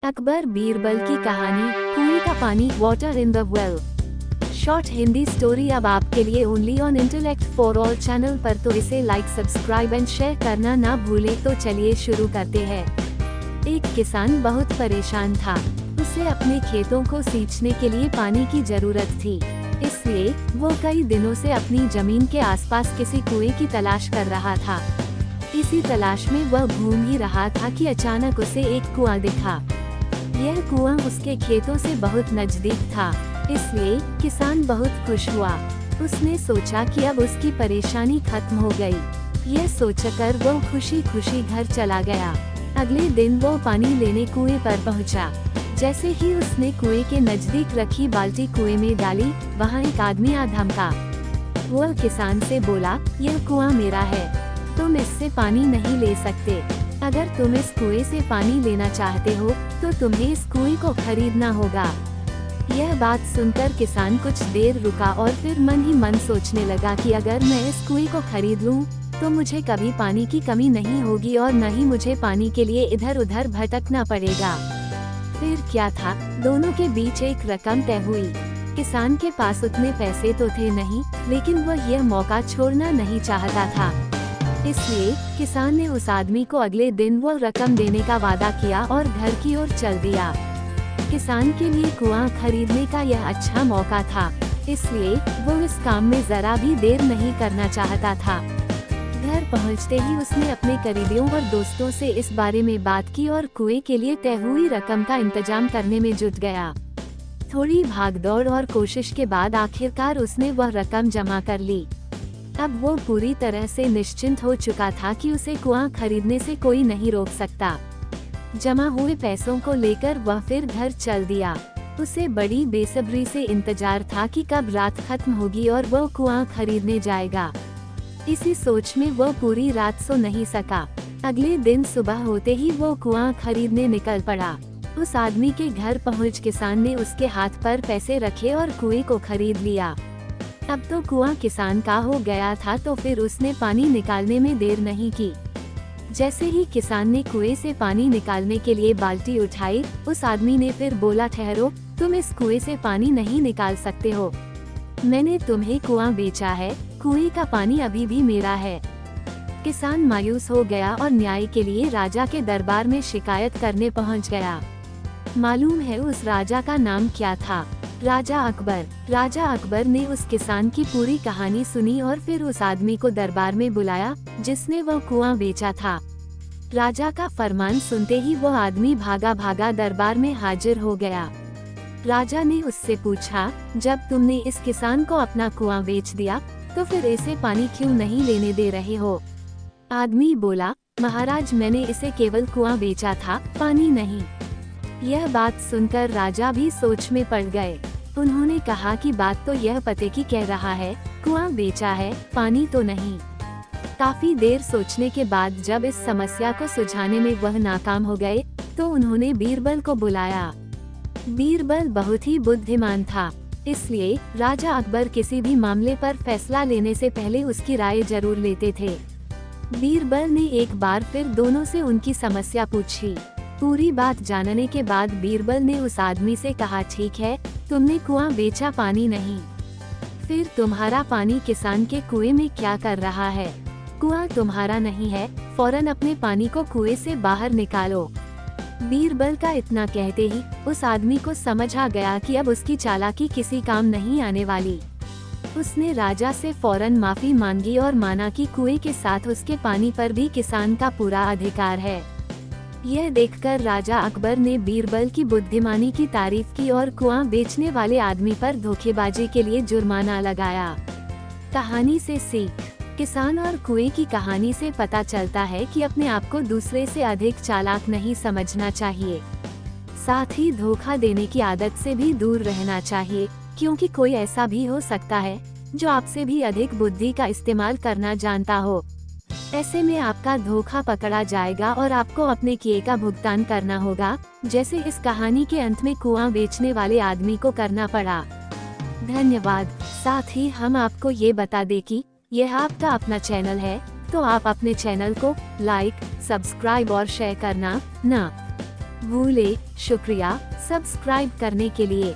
अकबर बीरबल की कहानी, कुएं का पानी, water in the well. Short Hindi story अब आपके लिए only on intellect for all channel पर, तो इसे लाइक, सब्सक्राइब एंड शेयर करना ना भूलें। तो चलिए शुरू करते हैं। एक किसान बहुत परेशान था। उसे अपने खेतों को सींचने के लिए पानी की जरूरत थी, इसलिए वो कई दिनों से अपनी जमीन के आसपास किसी कुएं की तलाश कर रहा था। इसी तलाश में वह घूम ही रहा था कि अचानक उसे एक कुआं दिखा। यह कुआं उसके खेतों से बहुत नजदीक था, इसलिए किसान बहुत खुश हुआ। उसने सोचा कि अब उसकी परेशानी खत्म हो गई। यह सोचकर वो खुशी खुशी घर चला गया। अगले दिन वो पानी लेने कुएं पर पहुंचा। जैसे ही उसने कुएं के नजदीक रखी बाल्टी कुएं में डाली, वहां एक आदमी आ धमका। वह किसान से बोला, यह कुआं मेरा है, तुम इससे पानी नहीं ले सकते। अगर तुम इस कुएं से पानी लेना चाहते हो तो तुम्हें इस कुएं को खरीदना होगा। यह बात सुनकर किसान कुछ देर रुका और फिर मन ही मन सोचने लगा कि अगर मैं इस कुएं को खरीद लूं, तो मुझे कभी पानी की कमी नहीं होगी और न ही मुझे पानी के लिए इधर उधर भटकना पड़ेगा। फिर क्या था, दोनों के बीच एक रकम तय हुई। किसान के पास उतने पैसे तो थे नहीं, लेकिन वह यह मौका छोड़ना नहीं चाहता था। इसलिए किसान ने उस आदमी को अगले दिन वो रकम देने का वादा किया और घर की ओर चल दिया। किसान के लिए कुआं खरीदने का यह अच्छा मौका था, इसलिए वो इस काम में जरा भी देर नहीं करना चाहता था। घर पहुंचते ही उसने अपने करीबियों और दोस्तों से इस बारे में बात की और कुएं के लिए तय हुई रकम का इंतजाम करने में जुट गया। थोड़ी भागदौड़ और कोशिश के बाद आखिरकार उसने वह रकम जमा कर ली। अब वो पूरी तरह से निश्चिंत हो चुका था कि उसे कुआं खरीदने से कोई नहीं रोक सकता। जमा हुए पैसों को लेकर वह फिर घर चल दिया। उसे बड़ी बेसब्री से इंतजार था कि कब रात खत्म होगी और वो कुआं खरीदने जाएगा। इसी सोच में वो पूरी रात सो नहीं सका। अगले दिन सुबह होते ही वो कुआं खरीदने निकल पड़ा। उस आदमी के घर पहुंच किसान ने उसके हाथ पर पैसे रखे और कुएं को खरीद लिया। अब तो कुआं किसान का हो गया था, तो फिर उसने पानी निकालने में देर नहीं की। जैसे ही किसान ने कुएं से पानी निकालने के लिए बाल्टी उठाई, उस आदमी ने फिर बोला, ठहरो, तुम इस कुएं से पानी नहीं निकाल सकते हो। मैंने तुम्हें कुआं बेचा है, कुएं का पानी अभी भी मेरा है। किसान मायूस हो गया और न्याय के लिए राजा के दरबार में शिकायत करने पहुंच गया। मालूम है उस राजा का नाम क्या था? राजा अकबर। राजा अकबर ने उस किसान की पूरी कहानी सुनी और फिर उस आदमी को दरबार में बुलाया जिसने वह कुआं बेचा था। राजा का फरमान सुनते ही वो आदमी भागा भागा दरबार में हाजिर हो गया। राजा ने उससे पूछा, जब तुमने इस किसान को अपना कुआं बेच दिया, तो फिर इसे पानी क्यों नहीं लेने दे रहे हो? आदमी बोला, महाराज, मैंने इसे केवल कुआं बेचा था, पानी नहीं। यह बात सुनकर राजा भी सोच में पड़ गए। उन्होंने कहा कि बात तो यह पते की कह रहा है, कुआं बेचा है, पानी तो नहीं। काफी देर सोचने के बाद जब इस समस्या को सुलझाने में वह नाकाम हो गए, तो उन्होंने बीरबल को बुलाया। बीरबल बहुत ही बुद्धिमान था, इसलिए राजा अकबर किसी भी मामले पर फैसला लेने से पहले उसकी राय जरूर लेते थे। बीरबल ने एक बार फिर दोनों से उनकी समस्या पूछी। पूरी बात जानने के बाद बीरबल ने उस आदमी से कहा, ठीक है, तुमने कुआं बेचा, पानी नहीं, फिर तुम्हारा पानी किसान के कुएं में क्या कर रहा है? कुआं तुम्हारा नहीं है, फौरन अपने पानी को कुएं से बाहर निकालो। बीरबल का इतना कहते ही उस आदमी को समझ आ गया कि अब उसकी चालाकी किसी काम नहीं आने वाली। उसने राजा से फौरन माफी मांगी और माना कि कुएं के साथ उसके पानी पर भी किसान का पूरा अधिकार है। यह देखकर राजा अकबर ने बीरबल की बुद्धिमानी की तारीफ की और कुआं बेचने वाले आदमी पर धोखेबाजी के लिए जुर्माना लगाया। कहानी से सीख। किसान और कुएं की कहानी से पता चलता है कि अपने आप को दूसरे से अधिक चालाक नहीं समझना चाहिए। साथ ही धोखा देने की आदत से भी दूर रहना चाहिए, क्योंकि कोई ऐसा भी हो सकता है जो आपसे भी अधिक बुद्धि का इस्तेमाल करना जानता हो। ऐसे में आपका धोखा पकड़ा जाएगा और आपको अपने किए का भुगतान करना होगा, जैसे इस कहानी के अंत में कुआं बेचने वाले आदमी को करना पड़ा। धन्यवाद। साथ ही हम आपको ये बता दें कि यह आपका अपना चैनल है, तो आप अपने चैनल को लाइक, सब्सक्राइब और शेयर करना ना भूले। शुक्रिया सब्सक्राइब करने के लिए।